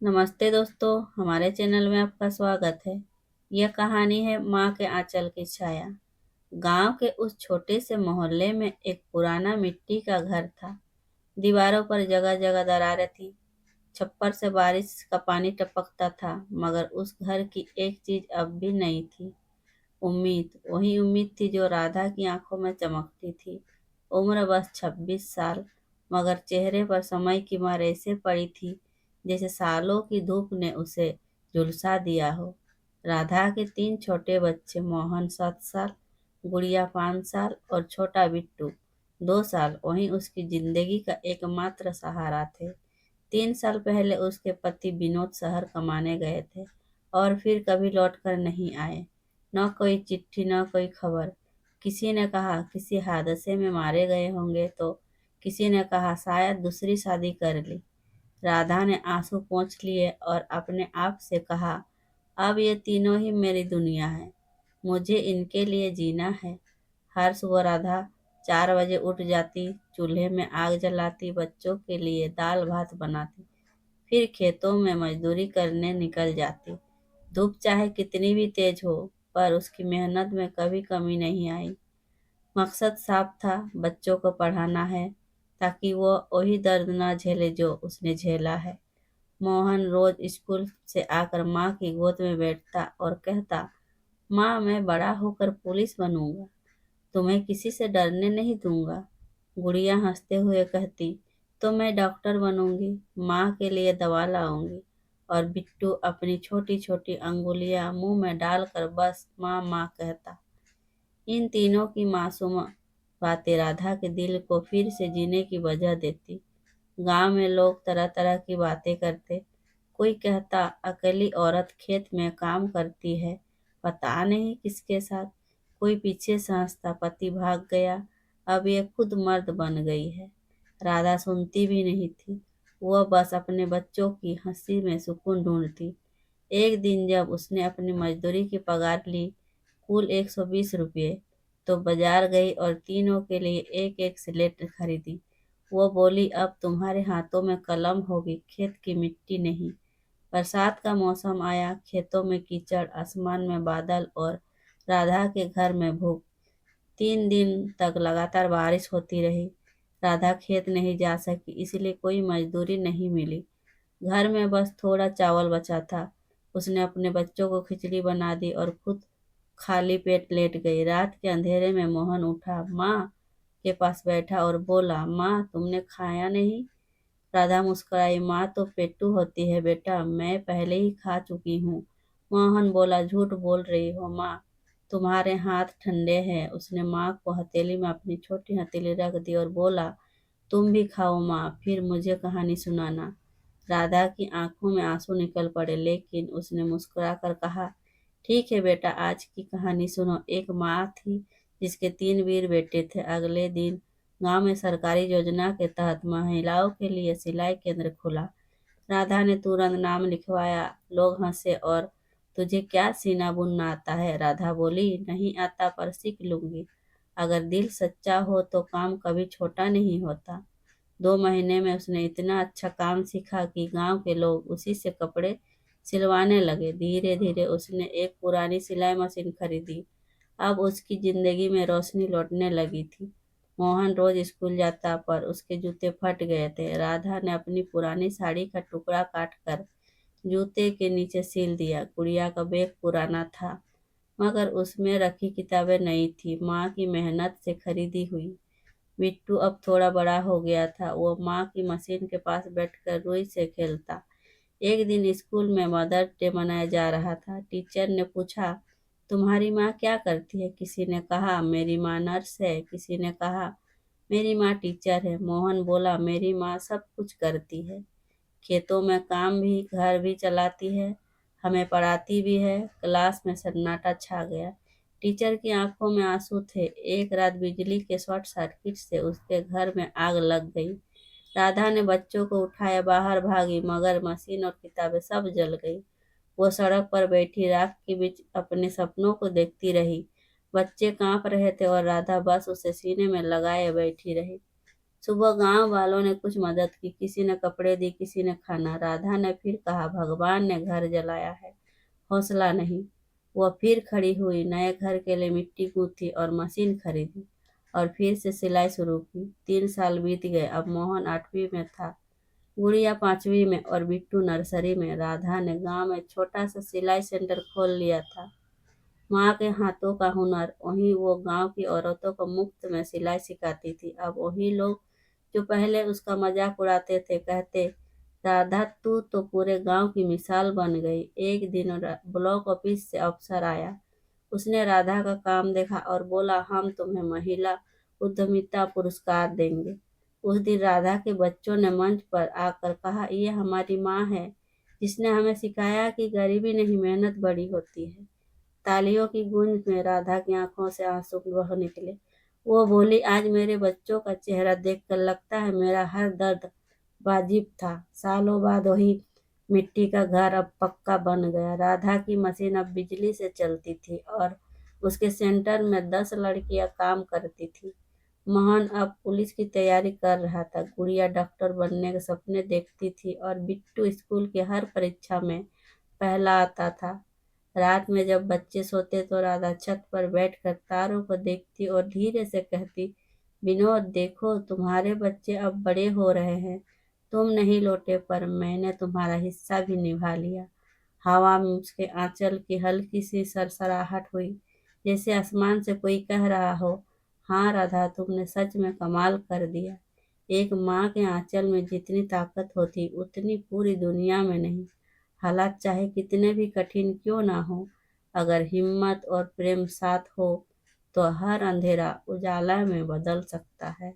नमस्ते दोस्तों, हमारे चैनल में आपका स्वागत है। यह कहानी है माँ के आंचल की छाया। गांव के उस छोटे से मोहल्ले में एक पुराना मिट्टी का घर था। दीवारों पर जगह जगह दरारें थी। छप्पर से बारिश का पानी टपकता था, मगर उस घर की एक चीज अब भी नहीं थी। उम्मीद। वही उम्मीद थी जो राधा की आंखों में चमकती थी। उम्र बस 26 साल, मगर चेहरे पर समय की मार ऐसे पड़ी थी जैसे सालों की धूप ने उसे झुलसा दिया हो। राधा के 3 छोटे बच्चे, मोहन 7 साल, गुड़िया 5 साल और छोटा बिट्टू 2 साल, वहीं उसकी जिंदगी का एकमात्र सहारा थे। 3 साल पहले उसके पति विनोद शहर कमाने गए थे और फिर कभी लौटकर नहीं आए। न कोई चिट्ठी, न कोई खबर। किसी ने कहा किसी हादसे में मारे गए होंगे, तो किसी ने कहा शायद दूसरी शादी कर ली। राधा ने आंसू पोंछ लिए और अपने आप से कहा, अब ये तीनों ही मेरी दुनिया है। मुझे इनके लिए जीना है। हर सुबह राधा 4 बजे उठ जाती, चूल्हे में आग जलाती, बच्चों के लिए दाल भात बनाती, फिर खेतों में मजदूरी करने निकल जाती। धूप चाहे कितनी भी तेज हो, पर उसकी मेहनत में कभी कमी नहीं आई। मकसद साफ था, बच्चों को पढ़ाना है, ताकि वो वही दर्द न झेले जो उसने झेला है। मोहन रोज स्कूल से आकर माँ की गोद में बैठता और कहता, माँ, मैं बड़ा होकर पुलिस बनूंगा, तुम्हें किसी से डरने नहीं दूंगा। गुड़िया हंसते हुए कहती, तो मैं डॉक्टर बनूंगी, माँ के लिए दवा लाऊंगी। और बिट्टू अपनी छोटी छोटी अंगुलियां मुंह में डालकर बस माँ माँ कहता। इन तीनों की मासूम बातें राधा के दिल को फिर से जीने की वजह देती। गांव में लोग तरह तरह की बातें करते। कोई कहता अकेली औरत खेत में काम करती है, पता नहीं किसके साथ। कोई पीछे से हंसता, पति भाग गया, अब ये खुद मर्द बन गई है। राधा सुनती भी नहीं थी। वह बस अपने बच्चों की हंसी में सुकून ढूंढती। एक दिन जब उसने अपनी मजदूरी की पगार ली, कुल 120 रुपये, तो बाजार गई और तीनों के लिए एक एक स्लेट खरीदी। वो बोली, अब तुम्हारे हाथों में कलम होगी, खेत की मिट्टी नहीं। बरसात का मौसम आया, खेतों में कीचड़, आसमान में बादल और राधा के घर में भूख। 3 दिन तक लगातार बारिश होती रही। राधा खेत नहीं जा सकी, इसलिए कोई मजदूरी नहीं मिली। घर में बस थोड़ा चावल बचा था। उसने अपने बच्चों को खिचड़ी बना दी और खुद खाली पेट लेट गई। रात के अंधेरे में मोहन उठा, माँ के पास बैठा और बोला, माँ, तुमने खाया नहीं? राधा मुस्कुराई, माँ तो पेट्टू होती है बेटा, मैं पहले ही खा चुकी हूँ। मोहन बोला, झूठ बोल रही हो माँ, तुम्हारे हाथ ठंडे हैं। उसने माँ को हथेली में अपनी छोटी हथेली रख दी और बोला, तुम भी खाओ माँ, फिर मुझे कहानी सुनाना। राधा की आंखों में आंसू निकल पड़े, लेकिन उसने मुस्कुराकर कहा, ठीक है बेटा, आज की कहानी सुनो। एक माँ थी जिसके 3 वीर बेटे थे। अगले दिन गांव में सरकारी योजना के तहत महिलाओं के लिए सिलाई केंद्र खुला। राधा ने तुरंत नाम लिखवाया। लोग हंसे और तुझे क्या सीना बुनना आता है? राधा बोली, नहीं आता, पर सीख लूंगी। अगर दिल सच्चा हो तो काम कभी छोटा नहीं होता। 2 महीने में उसने इतना अच्छा काम सीखा कि गांव के लोग उसी से कपड़े सिलवाने लगे। धीरे धीरे उसने एक पुरानी सिलाई मशीन खरीदी। अब उसकी जिंदगी में रोशनी लौटने लगी थी। मोहन रोज स्कूल जाता, पर उसके जूते फट गए थे। राधा ने अपनी पुरानी साड़ी का टुकड़ा काट कर जूते के नीचे सिल दिया। गुड़िया का बैग पुराना था, मगर उसमें रखी किताबें नई थी, माँ की मेहनत से खरीदी हुई। बिट्टू अब थोड़ा बड़ा हो गया था। वो माँ की मशीन के पास बैठकर रुई से खेलता। एक दिन स्कूल में मदर डे मनाया जा रहा था। टीचर ने पूछा, तुम्हारी माँ क्या करती है? किसी ने कहा, मेरी माँ नर्स है। किसी ने कहा, मेरी माँ टीचर है। मोहन बोला, मेरी माँ सब कुछ करती है, खेतों में काम भी, घर भी चलाती है, हमें पढ़ाती भी है। क्लास में सन्नाटा छा गया। टीचर की आंखों में आंसू थे। एक रात बिजली के शॉर्ट सर्किट से उसके घर में आग लग गई। राधा ने बच्चों को उठाया, बाहर भागी, मगर मशीन और किताबें सब जल गई। वो सड़क पर बैठी राख के बीच अपने सपनों को देखती रही। बच्चे कांप रहे थे और राधा बस उसे सीने में लगाए बैठी रही। सुबह गांव वालों ने कुछ मदद की, किसी ने कपड़े दी, किसी ने खाना। राधा ने फिर कहा, भगवान ने घर जलाया है, हौसला नहीं। वह फिर खड़ी हुई, नए घर के लिए मिट्टी गूंथी और मशीन खरीदी और फिर से सिलाई शुरू की। 3 साल बीत गए। अब मोहन 8वीं में था, गुड़िया 5वीं में और बिट्टू नर्सरी में। राधा ने गांव में छोटा सा सिलाई सेंटर खोल लिया था। माँ के हाथों का हुनर, वहीं वो गांव की औरतों को मुफ्त में सिलाई सिखाती थी। अब वही लोग जो पहले उसका मजाक उड़ाते थे कहते, राधा तू तो पूरे गांव की मिसाल बन गई। एक दिन ब्लॉक ऑफिस से अफसर आया। उसने राधा का काम देखा और बोला, हम तुम्हें महिला उद्यमिता पुरस्कार देंगे। उस दिन राधा के बच्चों ने मंच पर आकर कहा, ये हमारी माँ है, जिसने हमें सिखाया कि गरीबी नहीं मेहनत बड़ी होती है। तालियों की गूंज में राधा की आंखों से आंसू बह निकले। वो बोली, आज मेरे बच्चों का चेहरा देखकर लगता है मेरा हर दर्द वाजिब था। सालों बाद वही मिट्टी का घर अब पक्का बन गया। राधा की मशीन अब बिजली से चलती थी और उसके सेंटर में 10 लड़कियां काम करती थी। मोहन अब पुलिस की तैयारी कर रहा था, गुड़िया डॉक्टर बनने के सपने देखती थी और बिट्टू स्कूल की हर परीक्षा में पहला आता था। रात में जब बच्चे सोते तो राधा छत पर बैठकर तारों को देखती और धीरे से कहती, विनोद देखो, तुम्हारे बच्चे अब बड़े हो रहे हैं। तुम नहीं लौटे पर मैंने तुम्हारा हिस्सा भी निभा लिया। हवा में उसके आंचल की हल्की सी सरसराहट हुई, जैसे आसमान से कोई कह रहा हो, हाँ राधा, तुमने सच में कमाल कर दिया। एक माँ के आंचल में जितनी ताकत होती उतनी पूरी दुनिया में नहीं। हालात चाहे कितने भी कठिन क्यों ना हो, अगर हिम्मत और प्रेम साथ हो तो हर अंधेरा उजाला में बदल सकता है।